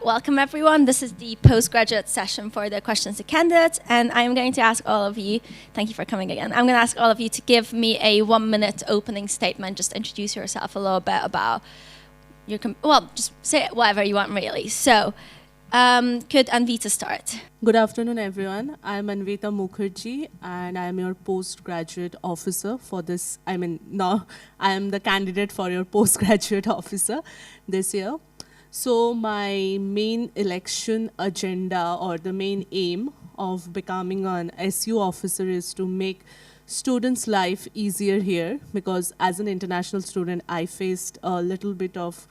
welcome everyone. This is the postgraduate session for the questions to candidates, and I'm going to ask all of you, thank you for coming again, I'm going to ask all of you to give me a 1-minute opening statement, just introduce yourself a little bit about your, just say whatever you want really. So, could Anvita start? Good afternoon, everyone. I'm Anvita Mukherjee, and I'm your postgraduate officer for this. I am the candidate for your postgraduate officer this year. So my main election agenda or the main aim of becoming an SU officer is to make students' life easier here, because as an international student, I faced a little bit of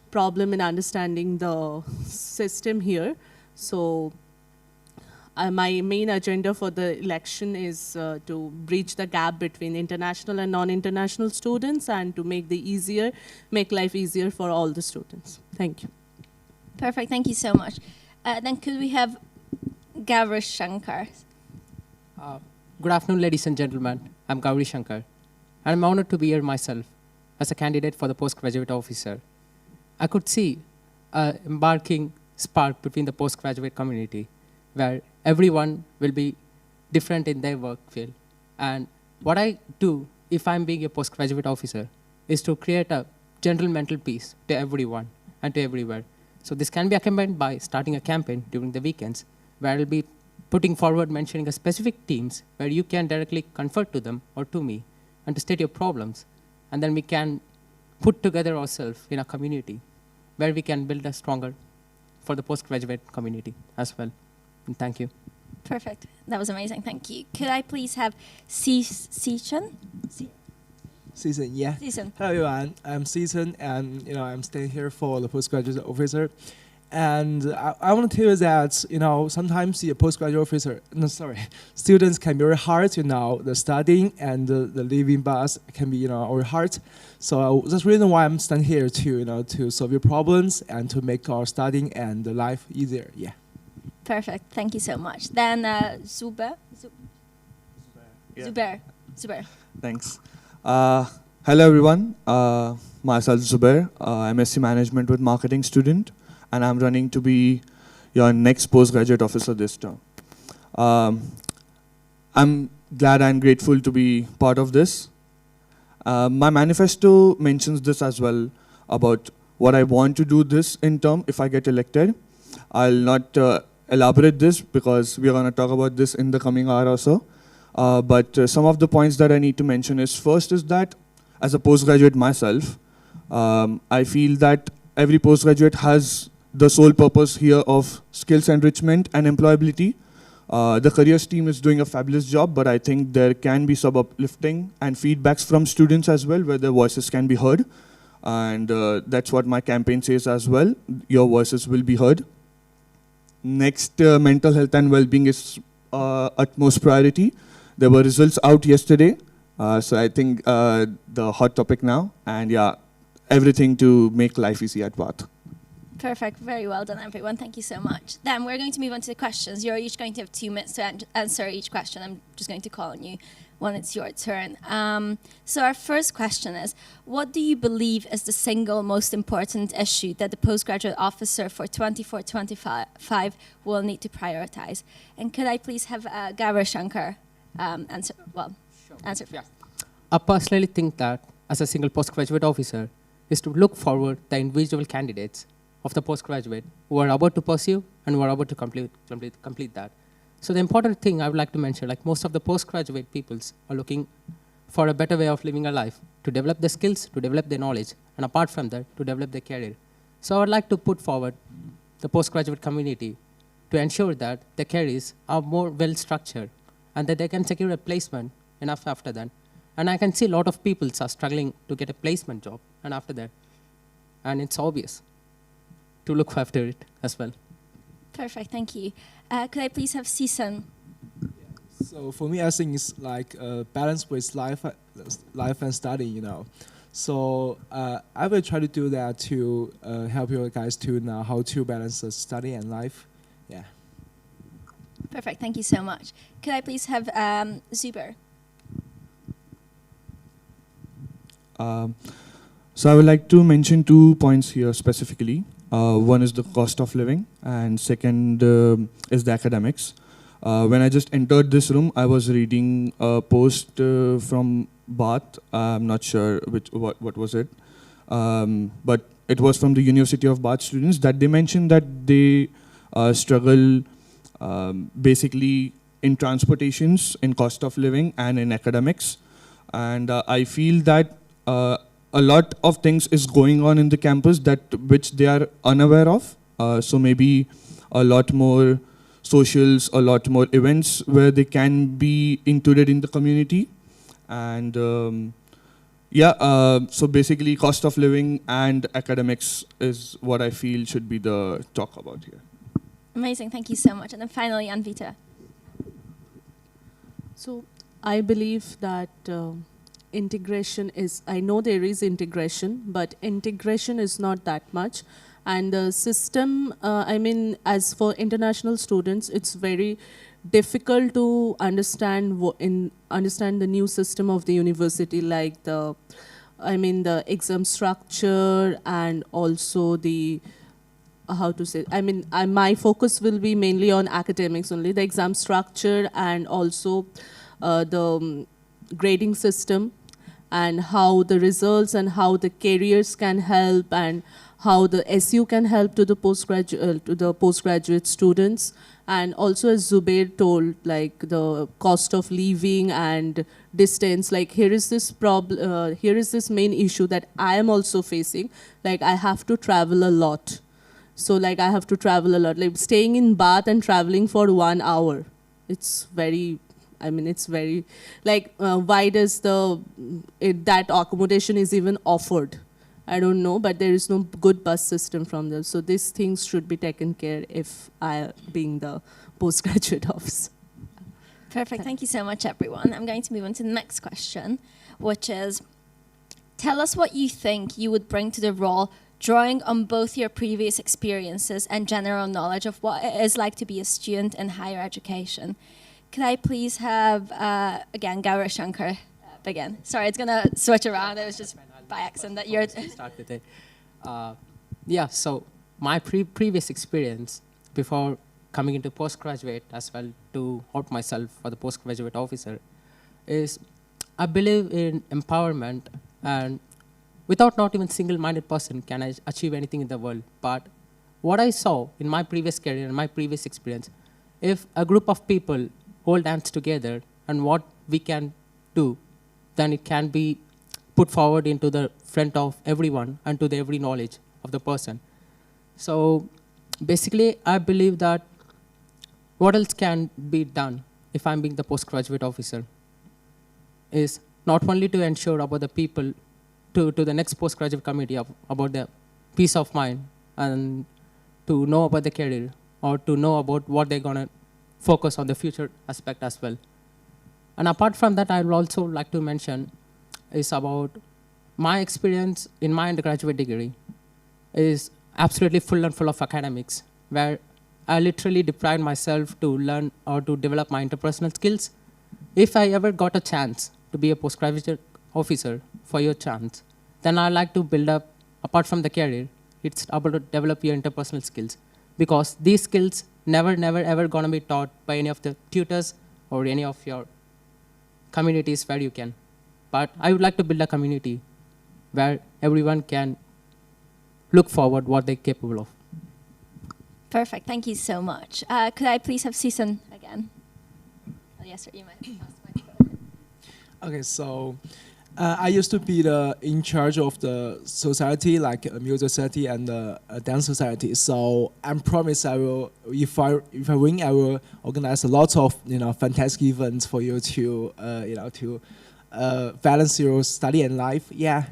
problem in understanding the system here. So my main agenda for the election is to bridge the gap between international and non-international students and to make life easier for all the students. Thank you. Perfect, thank you so much. Then could we have Gaurav Shankar? Good afternoon, ladies and gentlemen. I'm Gauri Shankar, and I'm honored to be here myself as a candidate for the postgraduate officer. I could see an embarking spark between the postgraduate community, where everyone will be different in their work field. And what I do, if I'm being a postgraduate officer, is to create a general mental peace to everyone and to everywhere. So this can be accompanied by starting a campaign during the weekends, where I'll be putting forward mentioning a specific teams where you can directly confer to them or to me and to state your problems. And then we can put together ourselves in a community where we can build a stronger for the postgraduate community as well. And thank you. Perfect, that was amazing, thank you. Could I please have Seachan? Season, yeah. Season. Hello everyone, I'm Season, and I'm staying here for the postgraduate officer. And I want to tell you that sometimes the postgraduate officer, students can be very hard. The studying and the living bus can be very hard. So that's the reason why I'm standing here to solve your problems and to make our studying and the life easier. Yeah. Perfect, thank you so much. Then Zubair. Zubair. Thanks. Hello everyone, myself Zubair. I'm SC Management with Marketing student, and I'm running to be your next postgraduate officer this term. I'm glad and grateful to be part of this. My manifesto mentions this as well, about what I want to do this in term if I get elected. I'll not elaborate this because we're going to talk about this in the coming hour or so. But some of the points that I need to mention is, first is that as a postgraduate myself, I feel that every postgraduate has the sole purpose here of skills enrichment and employability. The careers team is doing a fabulous job, but I think there can be some uplifting and feedbacks from students as well, where their voices can be heard. And that's what my campaign says as well. Your voices will be heard. Next, mental health and well-being is utmost priority. There were results out yesterday, so I think the hot topic now, and yeah, everything to make life easy at Bath. Perfect, very well done everyone, thank you so much. Then we're going to move on to the questions. You're each going to have 2 minutes to answer each question. I'm just going to call on you when it's your turn. So our first question is, what do you believe is the single most important issue that the postgraduate officer for 24-25 will need to prioritize? And could I please have Gaurav Shankar answer first? Yeah. I personally think that as a single postgraduate officer is to look forward the individual candidates of the postgraduate who are about to pursue and who are about to complete that. So the important thing I would like to mention, like most of the postgraduate peoples are looking for a better way of living a life, to develop their skills, to develop their knowledge, and apart from that, to develop their career. So I would like to put forward the postgraduate community to ensure that their careers are more well-structured and that they can secure a placement enough after that. And I can see a lot of people are struggling to get a placement job and after that. And it's obvious to look after it as well. Perfect, thank you. Could I please have Sisan? So for me, I think it's like balance with life and studying, So I will try to do that to help you guys to know how to balance the study and life. Yeah. Perfect, thank you so much. Could I please have Zubair? So I would like to mention 2 points here specifically. One is the cost of living, and second is the academics. When I just entered this room, I was reading a post from Bath. I'm not sure what was it, but it was from the University of Bath students that they mentioned that they struggle basically in transportations, in cost of living, and in academics. And I feel that a lot of things is going on in the campus that which they are unaware of. So maybe a lot more socials, a lot more events where they can be included in the community. And so basically cost of living and academics is what I feel should be the talk about here. Amazing, thank you so much. And then finally, Anvita. So I believe that integration is, I know there is integration, but integration is not that much. And the system, as for international students, it's very difficult to understand understand the new system of the university, like the exam structure, and also the my focus will be mainly on academics only, the exam structure, and also the grading system, and how the results and how the careers can help, and how the SU can help to the postgraduate students. And also, as Zubair told, like the cost of living and distance, like here is this main issue that I am also facing. Like I have to travel a lot. So like I have to travel a lot, like staying in Bath and traveling for 1 hour. It's very, why does that accommodation is even offered? I don't know, but there is no good bus system from there. So these things should be taken care if I being the postgraduate officer. Perfect, thank you so much, everyone. I'm going to move on to the next question, which is, tell us what you think you would bring to the role, drawing on both your previous experiences and general knowledge of what it is like to be a student in higher education. Could I please have, again, Gaurav Shankar begin? Sorry, it's going to switch around. It was just by accident that you're... Start with it. So my previous experience before coming into postgraduate as well to out myself for the postgraduate officer is I believe in empowerment, and without not even single-minded person can I achieve anything in the world. But what I saw in my previous career and my previous experience, if a group of people hold hands together and what we can do, then it can be put forward into the front of everyone and to the every knowledge of the person. So basically, I believe that what else can be done if I'm being the postgraduate officer is not only to ensure about the people to the next postgraduate committee about the peace of mind and to know about the career or to know about what they're going to focus on the future aspect as well. And apart from that, I would also like to mention is about my experience in my undergraduate degree is absolutely full of academics, where I literally deprived myself to learn or to develop my interpersonal skills. If I ever got a chance to be a postgraduate officer for your chance, then I like to build up, apart from the career, it's about to develop your interpersonal skills. Because these skills never, ever gonna be taught by any of the tutors or any of your communities where you can. But I would like to build a community where everyone can look forward what they're capable of. Perfect, thank you so much. Could I please have Susan again? Oh, yes, sir, you might pass the microphone. Okay, so I used to be in charge of the society, like a music society and a dance society. So I promise I will, if I win, I will organize a lot of fantastic events for you to balance your study and life. Yeah.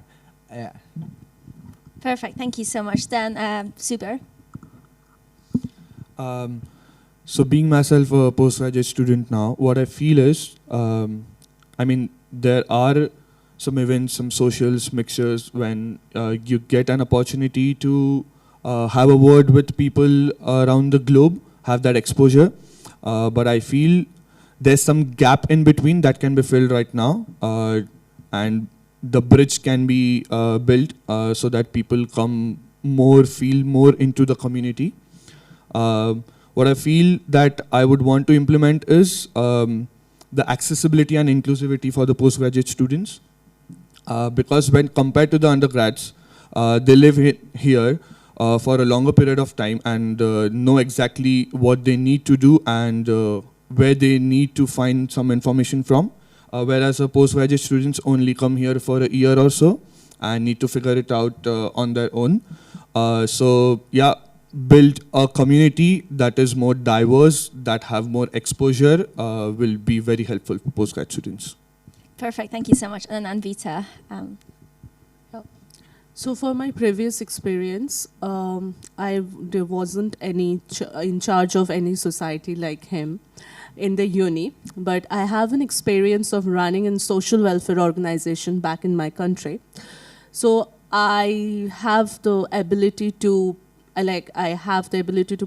Perfect, thank you so much. Then Zubair. So being myself a postgraduate student now, what I feel is, there are some events, some socials, mixtures when you get an opportunity to have a word with people around the globe, have that exposure. But I feel there's some gap in between that can be filled right now. And the bridge can be built so that people come feel more into the community. What I feel that I would want to implement is the accessibility and inclusivity for the postgraduate students. Because when compared to the undergrads, they live here for a longer period of time and know exactly what they need to do and where they need to find some information from. Whereas postgraduate students only come here for a year or so and need to figure it out on their own. So yeah, build a community that is more diverse, that have more exposure, will be very helpful for postgrad students. Perfect. Thank you so much. And then Anvita. So for my previous experience, there wasn't any in charge of any society like him in the uni, but I have an experience of running a social welfare organization back in my country. So I have the ability to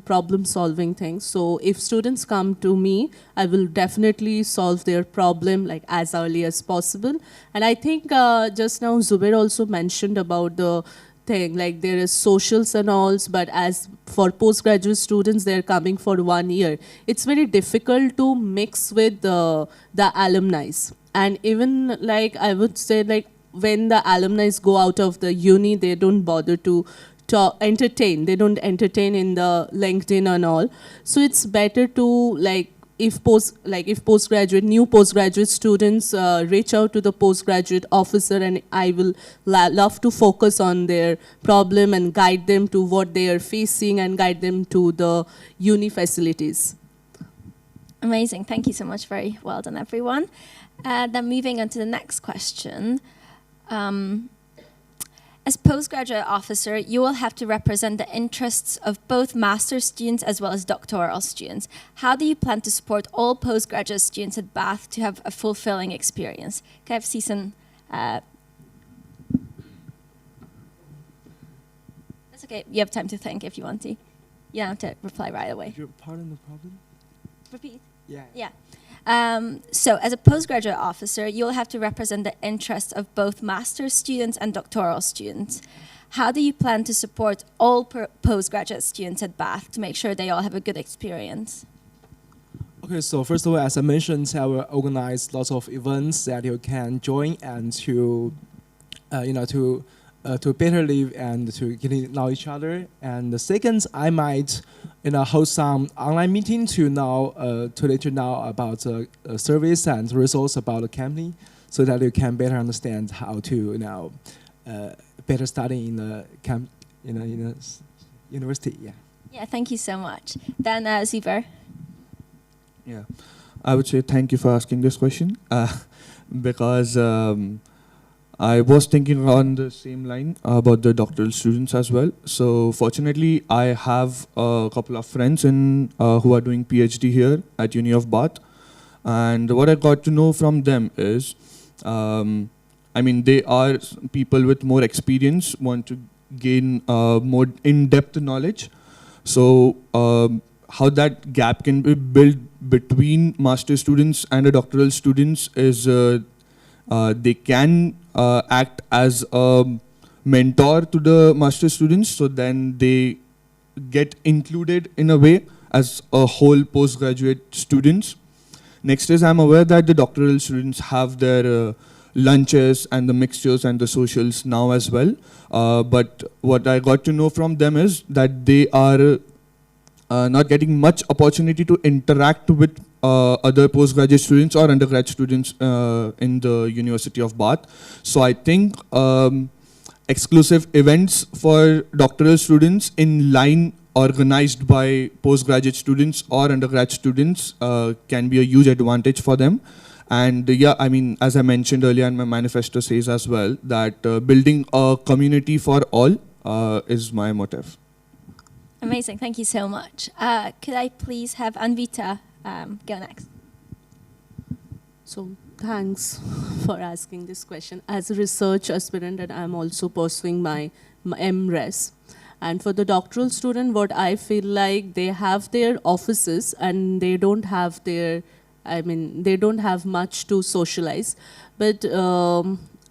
problem solving things. So if students come to me, I will definitely solve their problem like as early as possible. And I think just now Zubair also mentioned about the thing, like there is socials and all, but as for postgraduate students, they're coming for 1 year. It's very difficult to mix with the alumni. And even like I would say like when the alumni go out of the uni, they don't bother to entertain. They don't entertain in the LinkedIn and all. So it's better to if new postgraduate students reach out to the postgraduate officer, and I will love to focus on their problem and guide them to what they are facing and guide them to the uni facilities. Amazing. Thank you so much. Very well done, everyone. Then moving on to the next question. As postgraduate officer, you will have to represent the interests of both master's students as well as doctoral students. How do you plan to support all postgraduate students at Bath to have a fulfilling experience? Can I have Season? That's okay. You have time to think if you want to. You don't have to reply right away. Could you pardon the problem? Repeat. Yeah. Yeah. So as a postgraduate officer, you'll have to represent the interests of both master's students and doctoral students. How do you plan to support all postgraduate students at Bath to make sure they all have a good experience? Okay, so first of all, as I mentioned, I will organize lots of events that you can join and to better live and to get to know each other. And the second, I might hold some online meeting to let you know about the service and resource about the company, so that you can better understand how to better study in the university. Yeah. Yeah, thank you so much. Then Zubair. Yeah, I would say thank you for asking this question because I was thinking on the same line about the doctoral students as well. So fortunately, I have a couple of friends who are doing PhD here at Uni of Bath. And what I got to know from them is, they are people with more experience, want to gain more in-depth knowledge. So how that gap can be built between master students and the doctoral students is they can act as a mentor to the master students, so then they get included in a way as a whole postgraduate students. Next is, I'm aware that the doctoral students have their lunches and the mixtures and the socials now as well. But what I got to know from them is that they are not getting much opportunity to interact with other postgraduate students or undergrad students in the University of Bath. So I think exclusive events for doctoral students in line organized by postgraduate students or undergrad students can be a huge advantage for them. And as I mentioned earlier, and my manifesto says as well, that building a community for all is my motive. Amazing, thank you so much. Could I please have Anvita go next? So thanks for asking this question. As a research aspirant, and I'm also pursuing my MRes. And for the doctoral student, what I feel like, they have their offices and they don't have they don't have much to socialize. But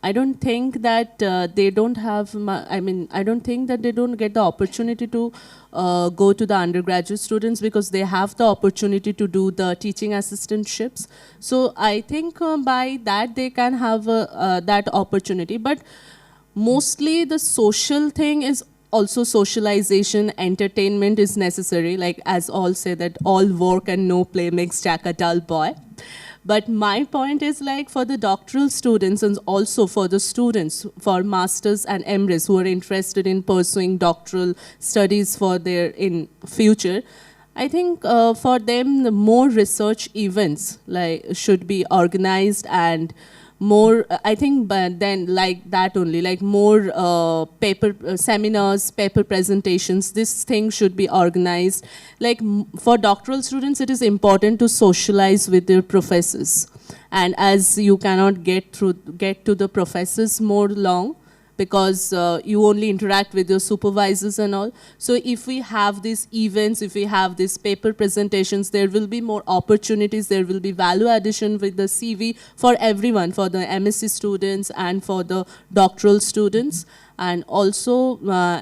I don't think that they don't have, I don't think that they don't get the opportunity to go to the undergraduate students because they have the opportunity to do the teaching assistantships. So I think by that they can have that opportunity. But mostly the social thing is also socialization, entertainment is necessary. Like as all say that all work and no play makes Jack a dull boy. But my point is like for the doctoral students and also for the students for masters and MRes who are interested in pursuing doctoral studies for their in future, I think for them the more research events like should be organized and more, I think, but then like that only, like more paper seminars, paper presentations, this thing should be organized. Like for doctoral students, it is important to socialize with their professors. And as you cannot get to the professors more long, because you only interact with your supervisors and all. So if we have these events, if we have these paper presentations, there will be more opportunities, there will be value addition with the CV for everyone, for the MSc students and for the doctoral students. And also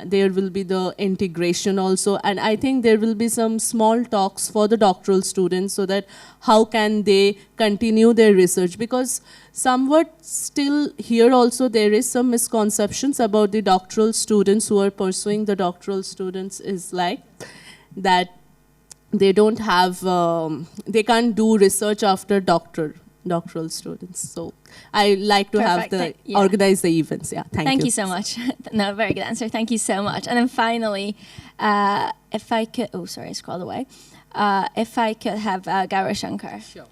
there will be the integration also. And I think there will be some small talks for the doctoral students so that how can they continue their research, because somewhat still here also there is some misconceptions about the doctoral students who are pursuing the doctoral students is like that they don't have, they can't do research after doctoral students. So I like to have Perfect. the organize the events. Yeah, Thank you so much. No, very good answer. Thank you so much. And then finally, if I could, oh, sorry, I scrolled away. If I could have Gaurav Shankar. Sure.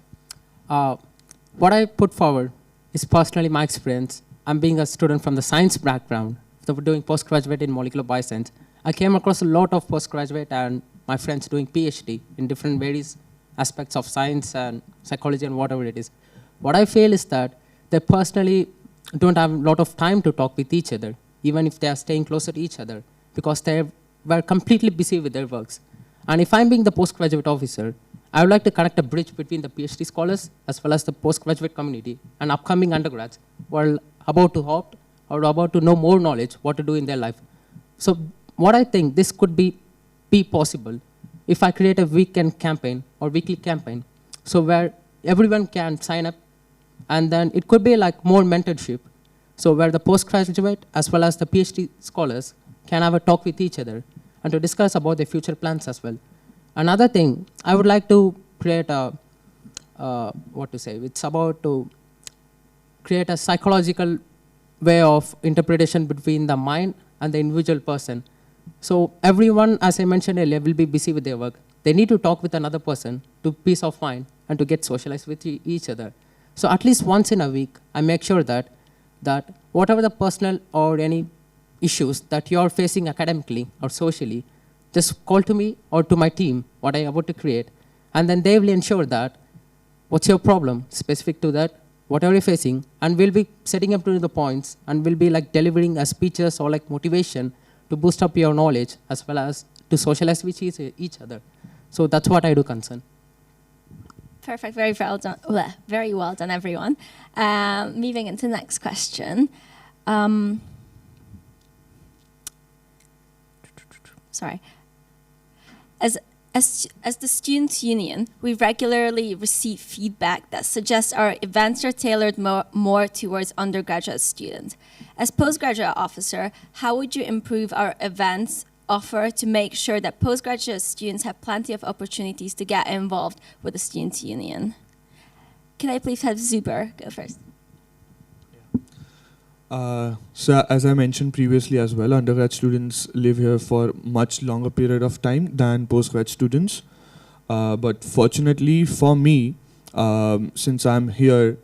What I put forward is personally my experience. I'm being a student from the science background, so doing postgraduate in molecular bioscience. I came across a lot of postgraduate and my friends doing PhD in different various aspects of science and psychology and whatever it is. What I feel is that they personally don't have a lot of time to talk with each other, even if they are staying closer to each other, because they were completely busy with their works. And if I'm being the postgraduate officer, I would like to connect a bridge between the PhD scholars as well as the postgraduate community and upcoming undergrads who are about to opt or about to know more knowledge, what to do in their life. So what I think this could be possible if I create a weekend campaign or weekly campaign, so where everyone can sign up, and then it could be like more mentorship, so where the postgraduate as well as the PhD scholars can have a talk with each other and to discuss about their future plans as well. Another thing, I would like to create a, it's about to create a psychological way of interpretation between the mind and the individual person. So everyone, as I mentioned earlier, will be busy with their work. They need to talk with another person to peace of mind and to get socialized with each other. So at least once in a week, I make sure that whatever the personal or any issues that you're facing academically or socially, just call to me or to my team what I'm about to create, and then they will ensure that what's your problem specific to that, whatever you're facing, and we'll be setting up to the points and we'll be like delivering speeches or like motivation to boost up your knowledge as well as to socialize with each other. So that's what I do, concern. Perfect. Very well done. Very well done, everyone. Moving into the next question. Sorry. As the Students' Union, we regularly receive feedback that suggests our events are tailored more towards undergraduate students. As postgraduate officer, how would you improve our events offer to make sure that postgraduate students have plenty of opportunities to get involved with the Students' Union? Can I please have Zuber go first? So as I mentioned previously as well, undergrad students live here for much longer period of time than postgrad students. But fortunately for me, since I'm here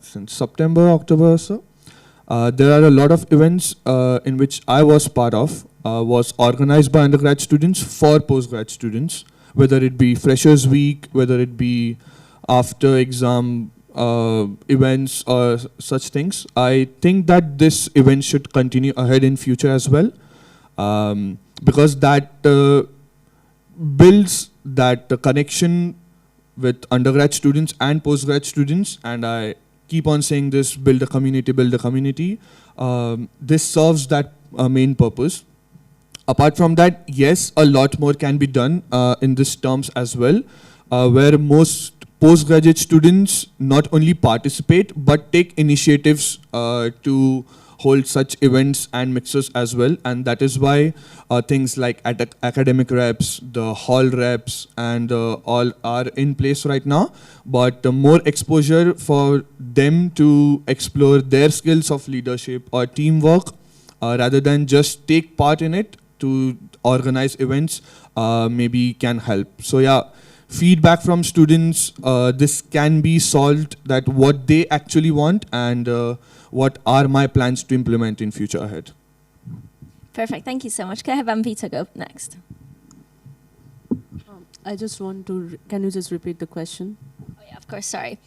since September, October or so, there are a lot of events in which I was part of, was organized by undergrad students for postgrad students, whether it be Freshers Week, whether it be after exam events or such things. I think that this event should continue ahead in future as well, because that builds that connection with undergrad students and postgrad students, and I keep on saying this, build a community, build a community. This serves that main purpose. Apart from that, yes, a lot more can be done in these terms as well, where most postgraduate students not only participate but take initiatives to hold such events and mixers as well. And that is why things like academic reps, the hall reps, and all are in place right now. But more exposure for them to explore their skills of leadership or teamwork rather than just take part in it to organize events maybe can help. So yeah, feedback from students, this can be solved, that what they actually want and what are my plans to implement in future ahead. Perfect. Thank you so much. Can I have Amvita go next? I just want to, can you just repeat the question? Oh, yeah, of course. Sorry.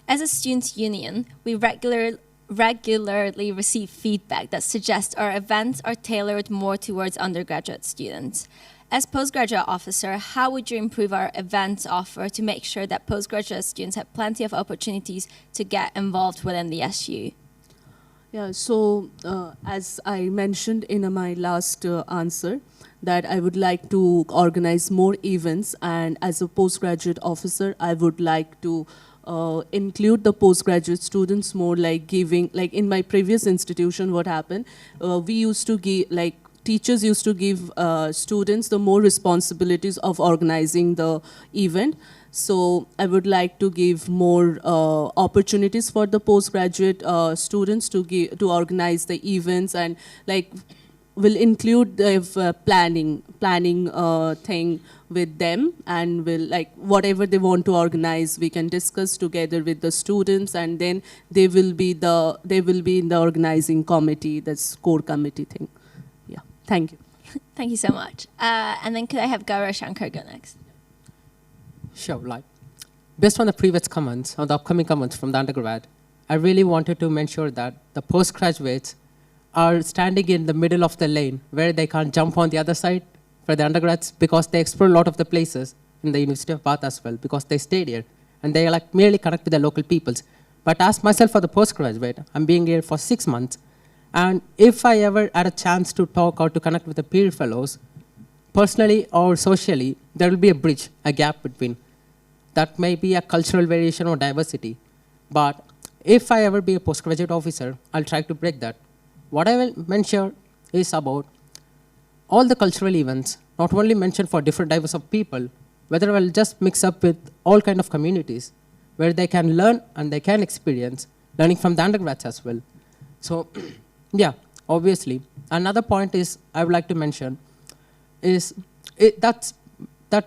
As a students' union, we regularly receive feedback that suggests our events are tailored more towards undergraduate students. As postgraduate officer, how would you improve our events offer to make sure that postgraduate students have plenty of opportunities to get involved within the SU? Yeah, so as I mentioned in my last answer, that I would like to organize more events, and as a postgraduate officer, I would like to include the postgraduate students more, like giving, like in my previous institution, what happened, we used to give, like teachers used to give students the more responsibilities of organizing the event. So I would like to give more opportunities for the postgraduate students to organize the events, and like will include the planning thing with them, and will, like, whatever they want to organize, we can discuss together with the students, and then they will be in the organizing committee, that's core committee thing. Yeah, thank you. Thank you so much. And then could I have Gaurav Shankar go next? Sure, like, based on the previous comments, or the upcoming comments from the undergrad, I really wanted to make sure that the postgraduates are standing in the middle of the lane where they can't jump on the other side for the undergrads, because they explore a lot of the places in the University of Bath as well, because they stayed here and they like merely connect with the local peoples. But as myself for the postgraduate, I'm being here for 6 months, and if I ever had a chance to talk or to connect with the peer fellows, personally or socially, there will be a bridge, a gap between. That may be a cultural variation or diversity. But if I ever be a postgraduate officer, I'll try to break that. What I will mention is about all the cultural events, not only mentioned for different types of people, whether I'll just mix up with all kind of communities where they can learn and they can experience, learning from the undergrads as well. So, yeah, obviously. Another point is I would like to mention is that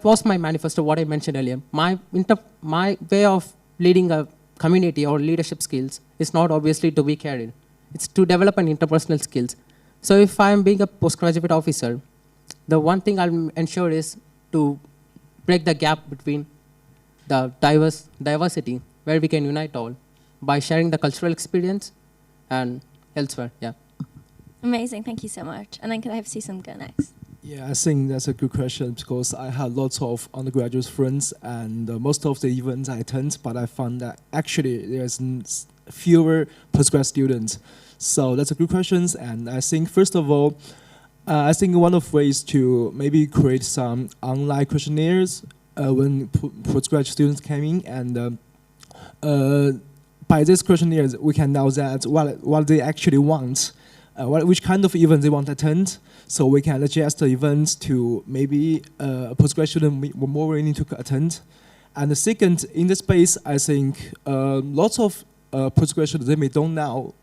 was my manifesto, what I mentioned earlier. My way of leading a community or leadership skills is not obviously to be carried. It's to develop an interpersonal skills. So if I'm being a postgraduate officer, the one thing I'll ensure is to break the gap between the diversity, where we can unite all by sharing the cultural experience and elsewhere. Yeah. Amazing. Thank you so much. And then could I have Susan go next? Yeah, I think that's a good question, because I had lots of undergraduate friends, and most of the events I attend, but I found that actually there's fewer postgrad students. So that's a good question, and I think first of all, I think one of ways to maybe create some online questionnaires when postgraduate students came in, and by these questionnaires we can know that what they actually want, which kind of event they want to attend. So we can adjust the events to maybe a postgrad student more willing to attend. And the second, in the space, I think lots of postgrad students, they may don't know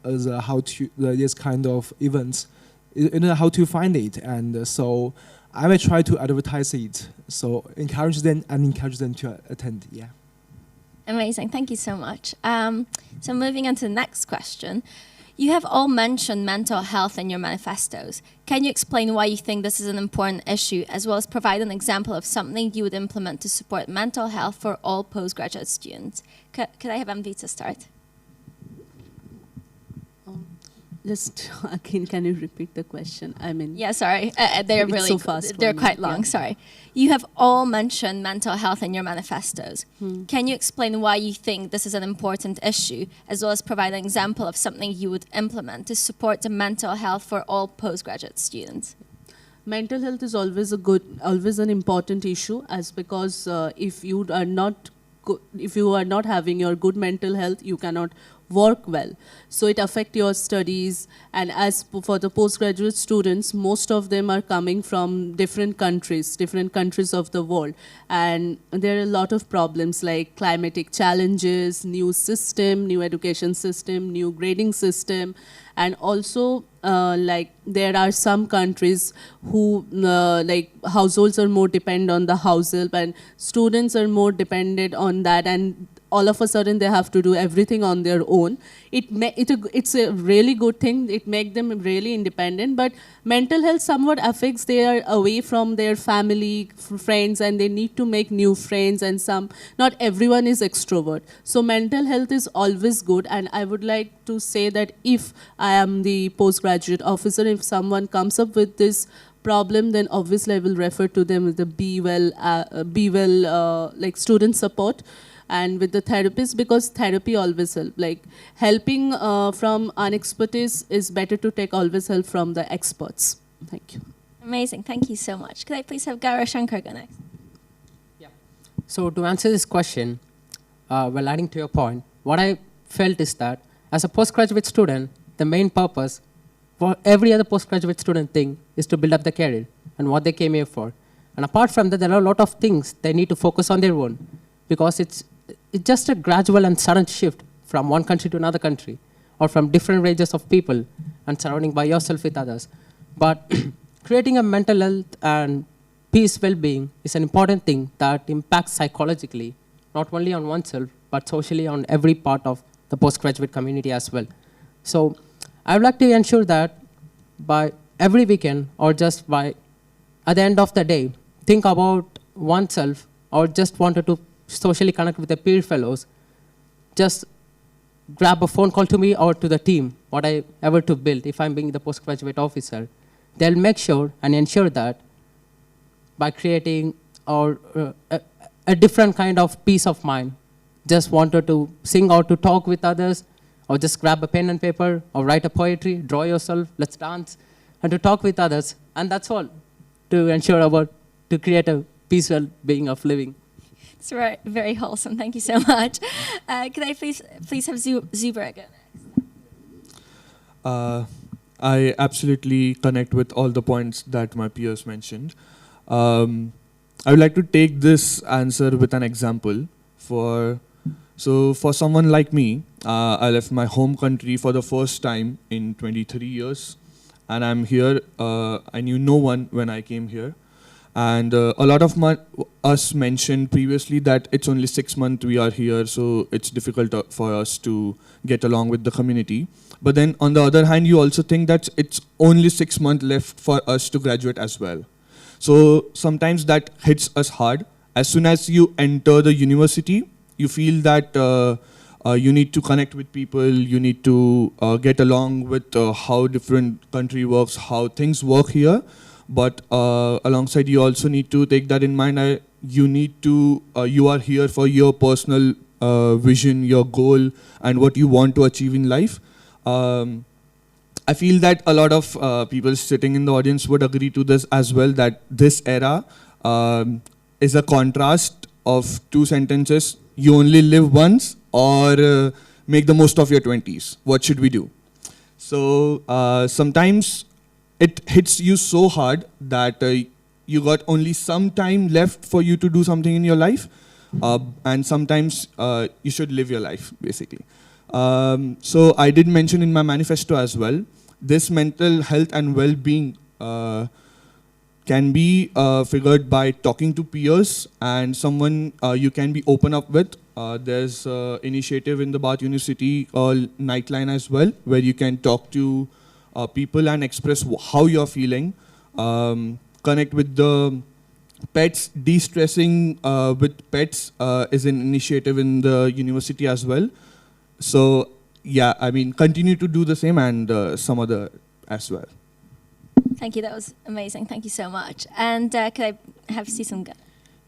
how to this kind of events, how to find it. And so I may try to advertise it. So encourage them to attend. Yeah. Amazing. Thank you so much. So moving on to the next question. You have all mentioned mental health in your manifestos. Can you explain why you think this is an important issue, as well as provide an example of something you would implement to support mental health for all postgraduate students? Could I have Amvita start? Just again, can you repeat the question? I mean, Yeah, sorry. They're It's really so fast they're for me. quite long. Yeah. Sorry. You have all mentioned mental health in your manifestos. Can you explain why you think this is an important issue, as well as provide an example of something you would implement to support the mental health for all postgraduate students? mental health is always an important issue, as because if you are not if you are not having your good mental health, you cannot work well. So it affects your studies. And as for the postgraduate students, most of them are coming from different countries of the world. And there are a lot of problems like climatic challenges, new system, new education system, new grading system. And also, like there are some countries who like households are more dependent on the house help, and students are more dependent on that, and all of a sudden they have to do everything on their own. It's a really good thing. It makes them really independent. But mental health somewhat affects. They are away from their family, friends, and they need to make new friends. And not everyone is extrovert. So mental health is always good. And I would like to say that if I am the postgraduate officer, if someone comes up with this problem, then obviously I will refer to them with the Be Well like student support, and with the therapist, because therapy always help. Like helping from unexpertise is better to take always help from the experts. Thank you. Amazing. Thank you so much. Could I please have Gaurav Shankar go next? So to answer this question, well, adding to your point, what I felt is that as a postgraduate student, the main purpose for every other postgraduate student thing is to build up the career and what they came here for. And apart from that, there are a lot of things they need to focus on their own, because it's just a gradual and sudden shift from one country to another country, or from different ranges of people and surrounding by yourself with others. But creating a mental health and peace well-being is an important thing that impacts psychologically, not only on oneself, but socially on every part of the postgraduate community as well. So I would like to ensure that by every weekend, or just by at the end of the day, think about oneself, or just wanted to socially connect with the peer fellows, just grab a phone call to me or to the team, what I ever to build, if I'm being the postgraduate officer. They'll make sure and ensure that by creating or a different kind of peace of mind, just wanted to sing or to talk with others, or just grab a pen and paper, or write a poetry, draw yourself, let's dance, and to talk with others. And that's all, to ensure to create a peaceful being of living. It's very, very wholesome. Thank you so much. Could I please have Zubair go next? I absolutely connect with all the points that my peers mentioned. I would like to take this answer with an example. For someone like me, I left my home country for the first time in 23 years, and I'm here. I knew no one when I came here. And a lot of us mentioned previously that it's only 6 months we are here, so it's difficult for us to get along with the community. But then on the other hand, you also think that it's only 6 months left for us to graduate as well. So sometimes that hits us hard. As soon as you enter the university, you feel that you need to connect with people, you need to get along with how different country works, how things work here. But alongside, you also need to take that in mind. You are here for your personal vision, your goal, and what you want to achieve in life. I feel that a lot of people sitting in the audience would agree to this as well, that this era is a contrast of two sentences: you only live once, or make the most of your 20s. What should we do? So sometimes it hits you so hard that you got only some time left for you to do something in your life, and sometimes you should live your life, basically. So I did mention in my manifesto as well, this mental health and well-being can be figured by talking to peers and someone you can be open up with. There's an initiative in the Bath University called Nightline as well, where you can talk to people and express how you're feeling. Connect with the pets. De-stressing with pets is an initiative in the university as well. So yeah, I mean, continue to do the same and some other as well. Thank you. That was amazing. Thank you so much. And could I have Season go?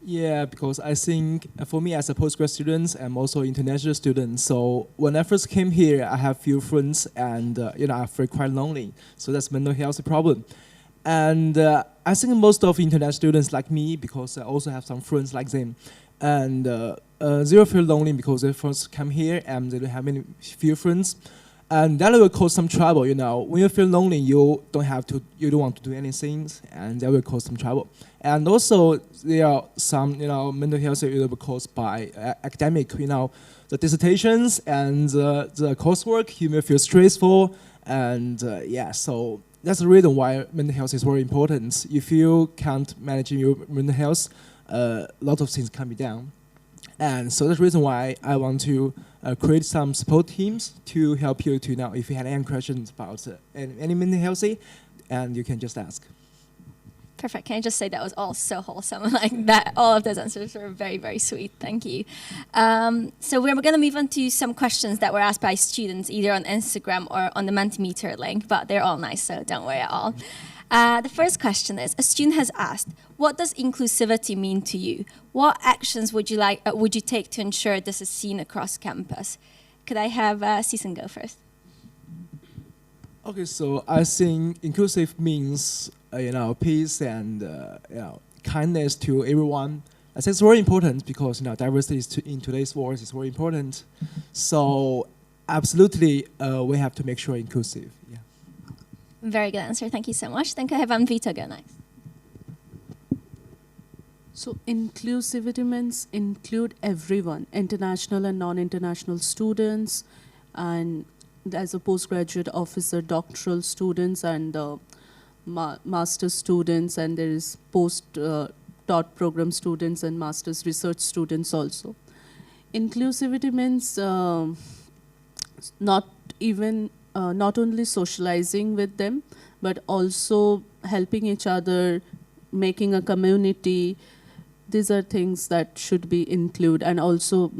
Yeah, because I think for me as a postgrad student, I'm also international student. So when I first came here, I have few friends, and I feel quite lonely. So that's mental health problem. And I think most of international students like me, because I also have some friends like them, and they feel lonely because they first come here and they don't have few friends. And that will cause some trouble, When you feel lonely, you don't want to do anything, and that will cause some trouble. And also, there are some, mental health will be caused by academic, the dissertations and the coursework. You may feel stressful, and so that's the reason why mental health is very important. If you can't manage your mental health, a lot of things can be done. And so that's the reason why I want to create some support teams to help you to know if you have any questions about any mental health, and you can just ask. Perfect. Can I just say that was all so wholesome? Like that, all of those answers were very, very sweet. Thank you. So we're going to move on to some questions that were asked by students either on Instagram or on the Mentimeter link, but they're all nice, so don't worry at all. The first question is, a student has asked, what does inclusivity mean to you? What actions would you take to ensure this is seen across campus? Could I have Season go first? Okay, so I think inclusive means peace and kindness to everyone. I think it's very important because diversity in today's world is very important. So absolutely, we have to make sure inclusive. Yeah. Very good answer. Thank you so much. Then could I have Anvita go next? So inclusivity means include everyone, international and non-international students, and as a postgraduate officer, doctoral students and master's students, and there is post-taught program students and master's research students also. Inclusivity means not only socializing with them, but also helping each other, making a community. These are things that should be included, and also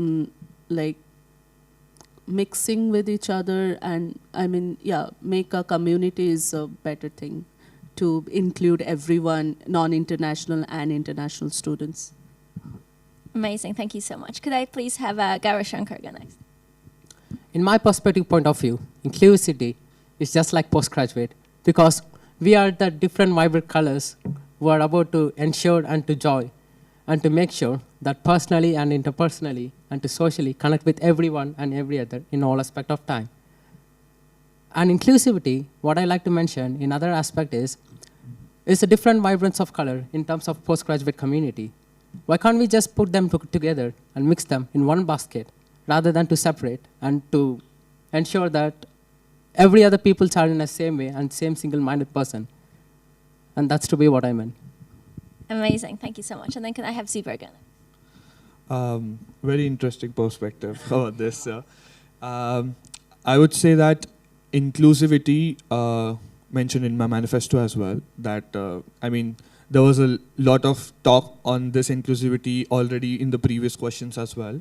like mixing with each other, and make a community is a better thing to include everyone, non-international and international students. Amazing. Thank you so much. Could I please have Gaurav Shankar go next? In my perspective point of view, inclusivity is just like postgraduate, because we are the different vibrant colors who are about to ensure and to joy and to make sure that personally and interpersonally and to socially connect with everyone and every other in all aspect of time. And inclusivity, what I like to mention in other aspect is a different vibrance of color in terms of postgraduate community. Why can't we just put them together and mix them in one basket rather than to separate and to ensure that every other people are in the same way and same single-minded person? And that's to be what I meant. Amazing. Thank you so much. And then can I have Zuber go next? Very interesting perspective about this, sir. I would say that inclusivity, mentioned in my manifesto as well, that, there was a lot of talk on this inclusivity already in the previous questions as well.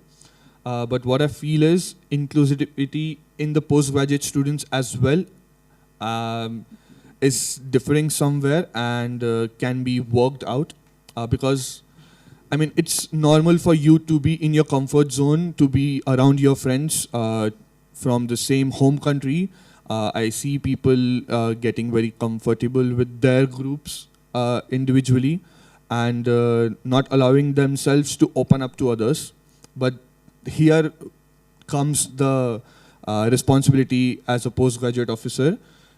But what I feel is inclusivity in the postgraduate students as well is differing somewhere and can be worked out because it's normal for you to be in your comfort zone, to be around your friends from the same home country. I see people getting very comfortable with their groups individually and not allowing themselves to open up to others. But here comes the responsibility as a postgraduate officer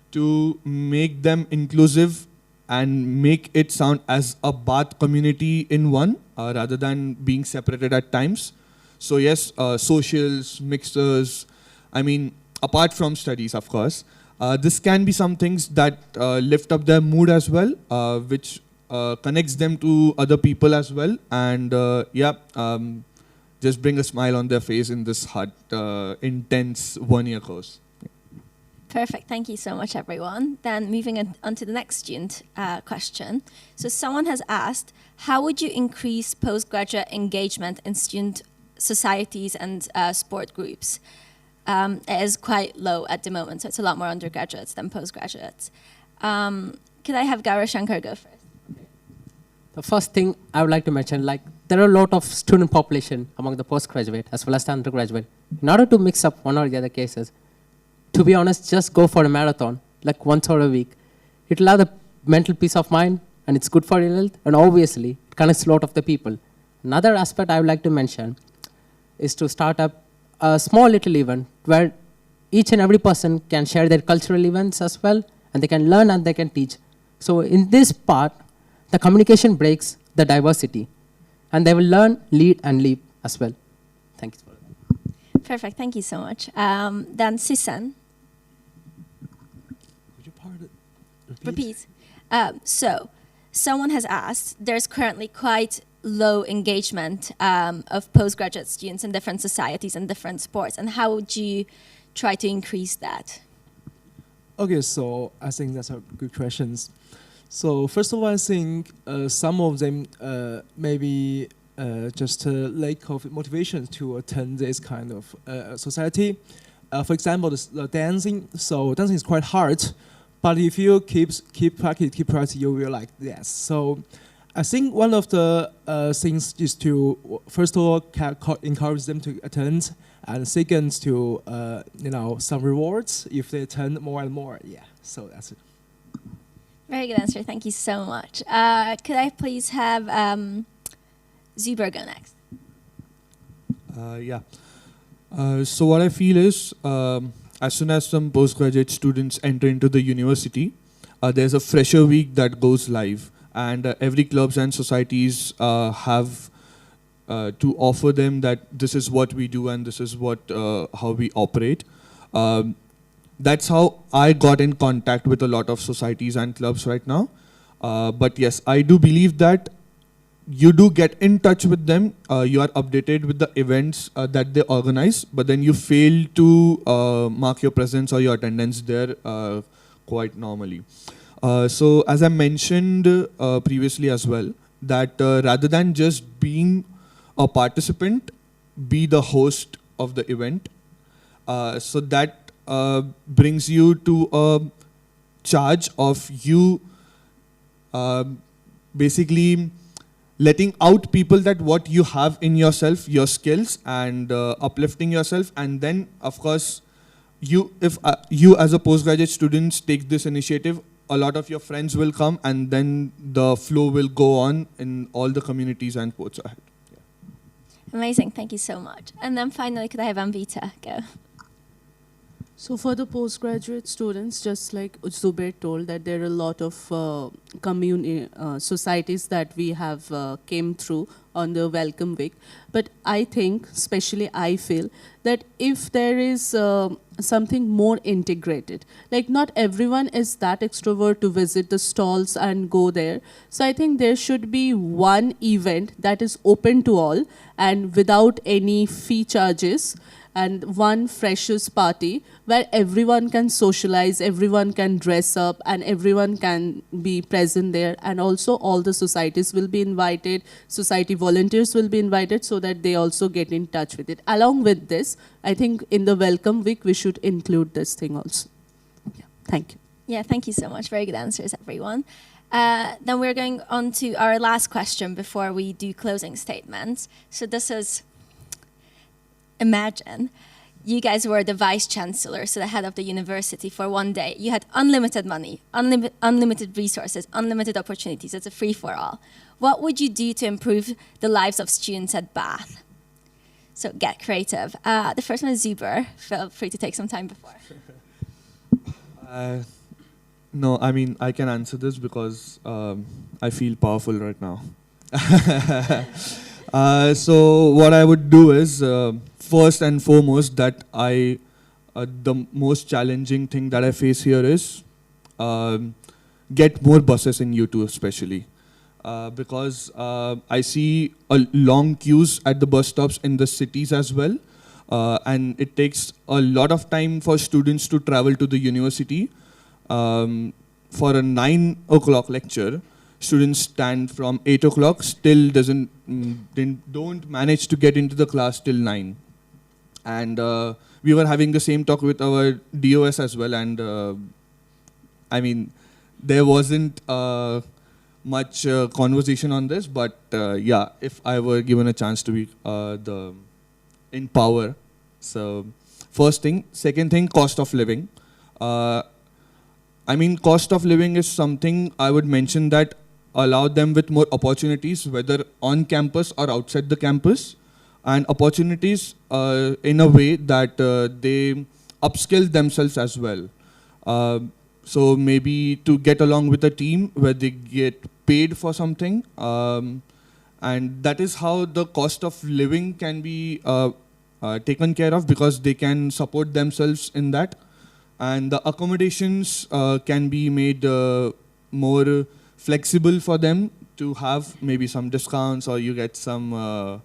to make them inclusive and make it sound as a bath community in one rather than being separated at times. So yes, socials, mixers, apart from studies, of course, this can be some things that lift up their mood as well, which connects them to other people as well. And just bring a smile on their face in this hot, intense one-year course. Perfect. Thank you so much, everyone. Then moving on to the next student question. So someone has asked, how would you increase postgraduate engagement in student societies and sport groups? it is quite low at the moment, so it's a lot more undergraduates than postgraduates. Could I have Gaurav Shankar go first? The first thing I would like to mention, like, there are a lot of student population among the postgraduate as well as the undergraduate. In order to mix up one or the other cases, to be honest, just go for a marathon, like once or a week. It will have the mental peace of mind, and it's good for your health, and obviously, it connects a lot of the people. Another aspect I would like to mention is to start up a small little event where each and every person can share their cultural events as well, and they can learn and they can teach. So in this part, the communication breaks the diversity, and they will learn, lead, and leap as well. Thank you. Perfect, thank you so much. Then Sisan. Would you pardon? Repeat. So, someone has asked, there's currently quite low engagement of postgraduate students in different societies and different sports, and how would you try to increase that? Okay, so I think that's a good questions. So first of all, I think some of them maybe just lack of motivation to attend this kind of society. For example, the dancing. So dancing is quite hard, but if you keep practice, you will like that. So I think one of the things is to first of all encourage them to attend, and second to some rewards if they attend more and more. Yeah, so that's it. Very good answer. Thank you so much. Could I please have Zuber go next? Yeah. So what I feel is, as soon as some postgraduate students enter into the university, there's a fresher week that goes live, and every clubs and societies have to offer them that this is what we do and this is what how we operate. That's how I got in contact with a lot of societies and clubs right now. But yes, I do believe that you do get in touch with them, you are updated with the events that they organize, but then you fail to mark your presence or your attendance there quite normally. So as I mentioned previously as well, that rather than just being a participant, be the host of the event. So that brings you to a charge of you basically letting out people that what you have in yourself, your skills, and uplifting yourself. And then, of course, if you as a postgraduate student take this initiative, a lot of your friends will come, and then the flow will go on in all the communities and ports ahead. Amazing, thank you so much. And then finally, could I have Anvita go? So for the postgraduate students, just like Zubair told, that there are a lot of societies that we have came through on the Welcome Week. But I think, especially I feel, that if there is something more integrated, like not everyone is that extrovert to visit the stalls and go there. So I think there should be one event that is open to all and without any fee charges, and one freshers party where everyone can socialize, everyone can dress up, and everyone can be present there. And also all the societies will be invited, society volunteers will be invited, so that they also get in touch with it. Along with this, I think in the Welcome Week, we should include this thing also. Yeah. Thank you. Yeah, thank you so much. Very good answers, everyone. Then we're going on to our last question before we do closing statements. So this is, imagine you guys were the vice chancellor, so the head of the university for one day. You had unlimited money, unlimited resources, unlimited opportunities. It's a free-for-all. What would you do to improve the lives of students at Bath? So get creative. The first one is Zuber. Feel free to take some time before. No, I mean, I can answer this because I feel powerful right now. So what I would do is, first and foremost, that the most challenging thing that I face here is get more buses in U2 especially. Because I see long queues at the bus stops in the cities as well. And it takes a lot of time for students to travel to the university. For a 9 o'clock lecture, students stand from 8 o'clock, still don't manage to get into the class till 9. and we were having the same talk with our DOS as well, and I mean, there wasn't much conversation on this, but yeah, if I were given a chance to be in power, so first thing. Second thing, cost of living. I mean, cost of living is something I would mention that allow them with more opportunities, whether on campus or outside the campus, and opportunities in a way that they upskill themselves as well. So maybe to get along with a team where they get paid for something, and that is how the cost of living can be taken care of, because they can support themselves in that, and the accommodations can be made more flexible for them to have maybe some discounts, or you get some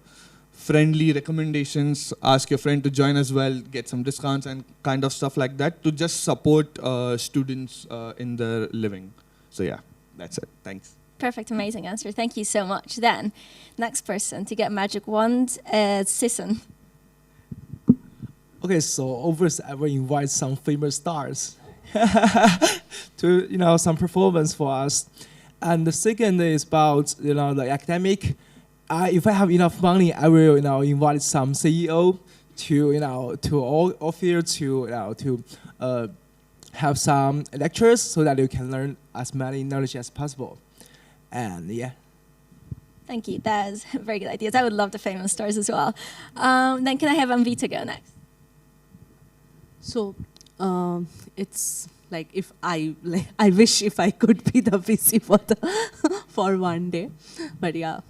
friendly recommendations, ask your friend to join as well, get some discounts and kind of stuff like that to just support students in their living. So yeah, that's it. Thanks. Perfect, amazing answer. Thank you so much. Then, next person to get magic wand is Sisson. Okay, so obviously I will invite some famous stars to some performance for us. And the second is about the academic. If I have enough money, I will invite some CEO to all of you to have some lectures so that you can learn as many knowledge as possible. And yeah. Thank you. That's very good ideas. I would love the famous stars as well. Then can I have Anvita go next? So it's like I wish if I could be the VC for one day, but yeah.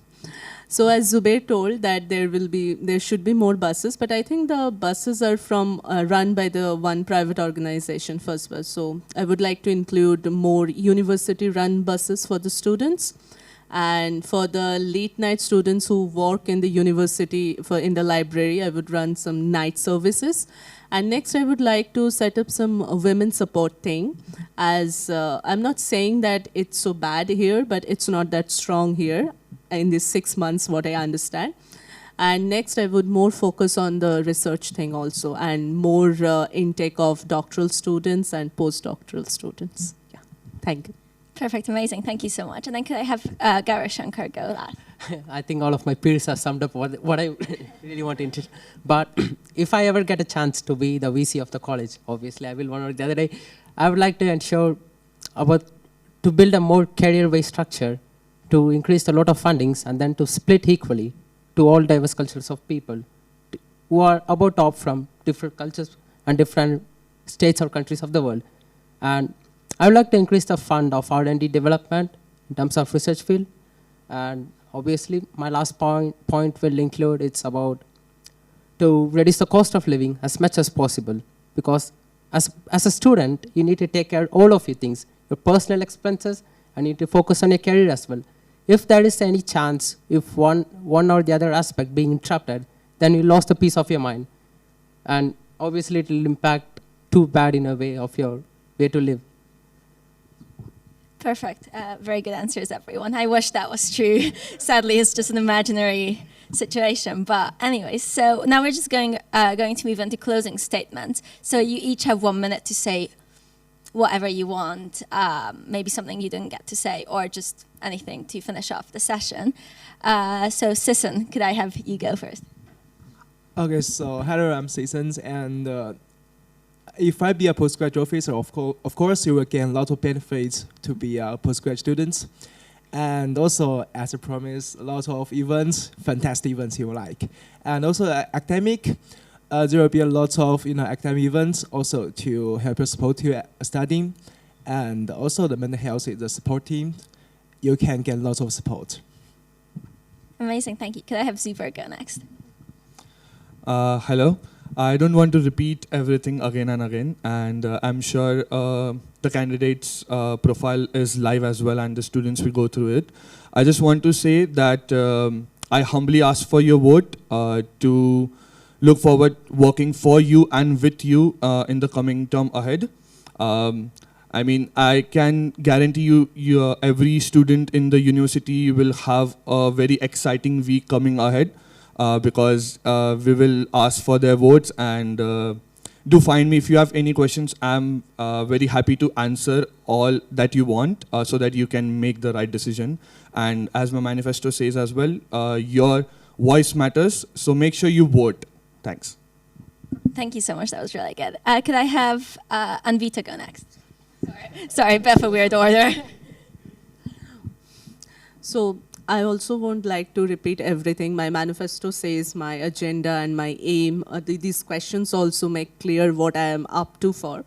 So as Zubair told that there should be more buses, but I think the buses are run by the one private organization, First Bus. So I would like to include more university-run buses for the students, and for the late night students who work in the university in the library, I would run some night services. And next, I would like to set up some women support thing, as I'm not saying that it's so bad here, but it's not that strong here in these 6 months, what I understand. And next, I would more focus on the research thing also, and more intake of doctoral students and postdoctoral students. Yeah, thank you. Perfect, amazing. Thank you so much. And then could I have Gaurav Shankar go last? I think all of my peers have summed up what I really want to. But if I ever get a chance to be the VC of the college, obviously I will one or the other day, I would like to ensure to build a more career-based structure, to increase the lot of fundings, and then to split equally to all diverse cultures of people who are about to opt from different cultures and different states or countries of the world. And I would like to increase the fund of R&D development in terms of research field. And obviously, my last point will include it's about to reduce the cost of living as much as possible. Because as a student, you need to take care of all of your things, your personal expenses, and you need to focus on your career as well. If there is any chance, if one or the other aspect being interrupted, then you lost a piece of your mind. And obviously, it will impact too bad in a way of your way to live. Perfect. Very good answers, everyone. I wish that was true. Sadly, it's just an imaginary situation. But anyway, so now we're just going to move on to closing statements. So you each have 1 minute to say whatever you want, maybe something you didn't get to say, or just anything to finish off the session. So Sisson, could I have you go first? Okay, so hello, I'm Sisson, and if I be a postgraduate officer, of course, you will gain a lot of benefits to be a postgraduate student. And also, as I promised, a lot of events, fantastic events you will like. And also academic, there will be a lot of academic events also to help you support you studying. And also the mental health is the support team. You can get lots of support. Amazing, thank you. Could I have Zubair go next? Hello. I don't want to repeat everything again and again, and I'm sure the candidate's profile is live as well, and the students will go through it. I just want to say that I humbly ask for your vote to look forward working for you and with you in the coming term ahead. I mean, I can guarantee every student in the university will have a very exciting week coming ahead. because we will ask for their votes. And do find me if you have any questions. I'm very happy to answer all that you want so that you can make the right decision. And as my manifesto says as well, your voice matters, so make sure you vote. Thanks. Thank you so much. That was really good. Could I have Anvita go next? Sorry, bit of a weird order. So I also won't like to repeat everything. My manifesto says my agenda and my aim. These questions also make clear what I am up to for.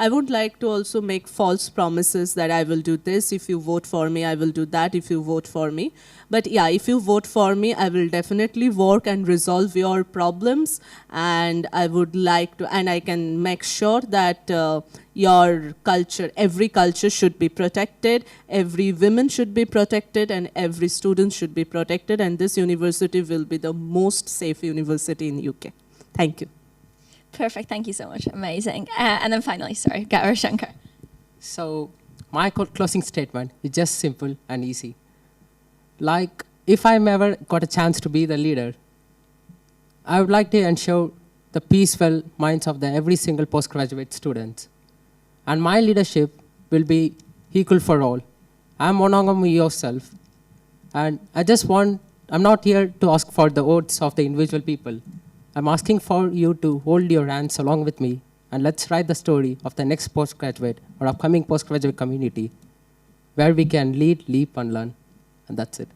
I would like to also make false promises that I will do this. If you vote for me, I will do that if you vote for me. But yeah, if you vote for me, I will definitely work and resolve your problems. And I would like to, and I can make sure that your culture, every culture should be protected, every woman should be protected, and every student should be protected. And this university will be the most safe university in UK. Thank you. Perfect. Thank you so much. Amazing. And then finally, sorry, Gaurav Shankar. So my closing statement is just simple and easy. Like, if I'm ever got a chance to be the leader, I would like to ensure the peaceful minds of every single postgraduate student. And my leadership will be equal for all. I'm monogamy yourself. And I'm not here to ask for the votes of the individual people. I'm asking for you to hold your hands along with me, and let's write the story of the next postgraduate or upcoming postgraduate community where we can lead, leap, and learn. And that's it.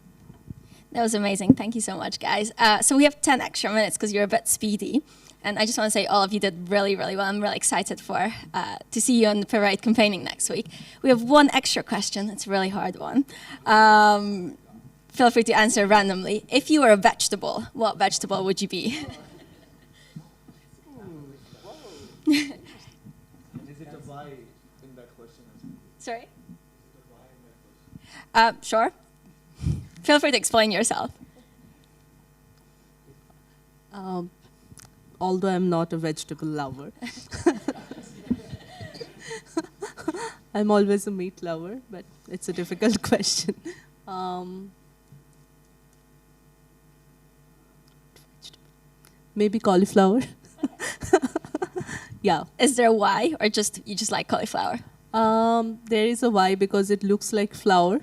That was amazing. Thank you so much, guys. So we have 10 extra minutes because you're a bit speedy. And I just want to say all of you did really, really well. I'm really excited to see you on the parade campaigning next week. We have one extra question. It's a really hard one. Feel free to answer randomly. If you were a vegetable, what vegetable would you be? Is it a why in that question? Sorry? Sure. Feel free to explain yourself. Although I'm not a vegetable lover. I'm always a meat lover, but it's a difficult question. Maybe cauliflower. Yeah. Is there a why, or you just like cauliflower? There is a why, because it looks like flower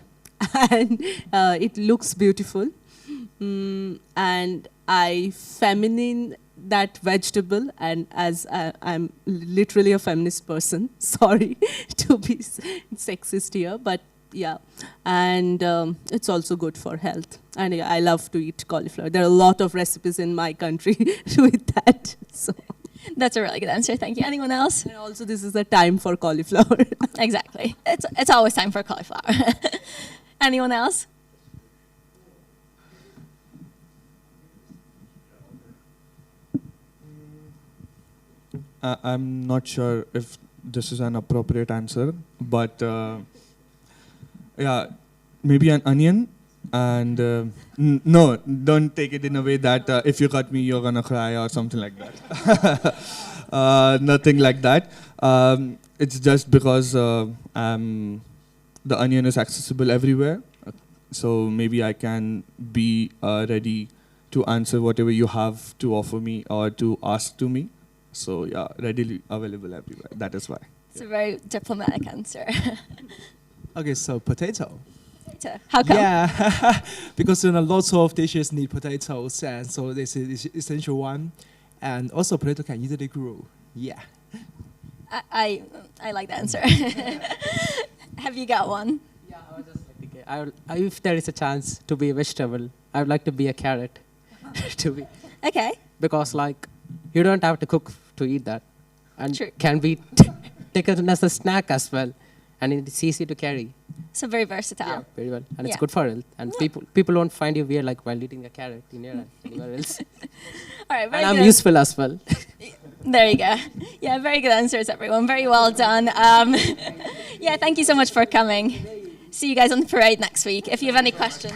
and it looks beautiful. And I feminine that vegetable, and as I'm literally a feminist person, sorry to be sexist here, but yeah. And it's also good for health. And yeah, I love to eat cauliflower. There are a lot of recipes in my country with that. So. That's a really good answer. Thank you. Anyone else? And also, this is a time for cauliflower. Exactly. It's always time for cauliflower. Anyone else? I'm not sure if this is an appropriate answer, but yeah, maybe an onion. And no, don't take it in a way that if you cut me, you're gonna cry or something like that. Nothing like that. It's just because the onion is accessible everywhere. So maybe I can be ready to answer whatever you have to offer me or to ask to me. So yeah, readily available everywhere. That is why. It's a very diplomatic answer. Okay, so potato. How come? Yeah, because lots of dishes need potatoes, and so this is the essential one. And also, potato can easily grow. Yeah. I like the answer. Have you got one? Yeah, I was just like, if there is a chance to be a vegetable, I would like to be a carrot. To be. Okay. Because you don't have to cook to eat that, and True. can be taken as a snack as well, and it's easy to carry. So very versatile. Yeah, very well, and Yeah. it's good for health. And people won't find you weird while eating a carrot in here and anywhere else. All right. Very And I'm good. useful as well. There you go. Yeah, very good answers, everyone. Very well done. Yeah, thank you so much for coming. See you guys on the parade next week. If you have any questions.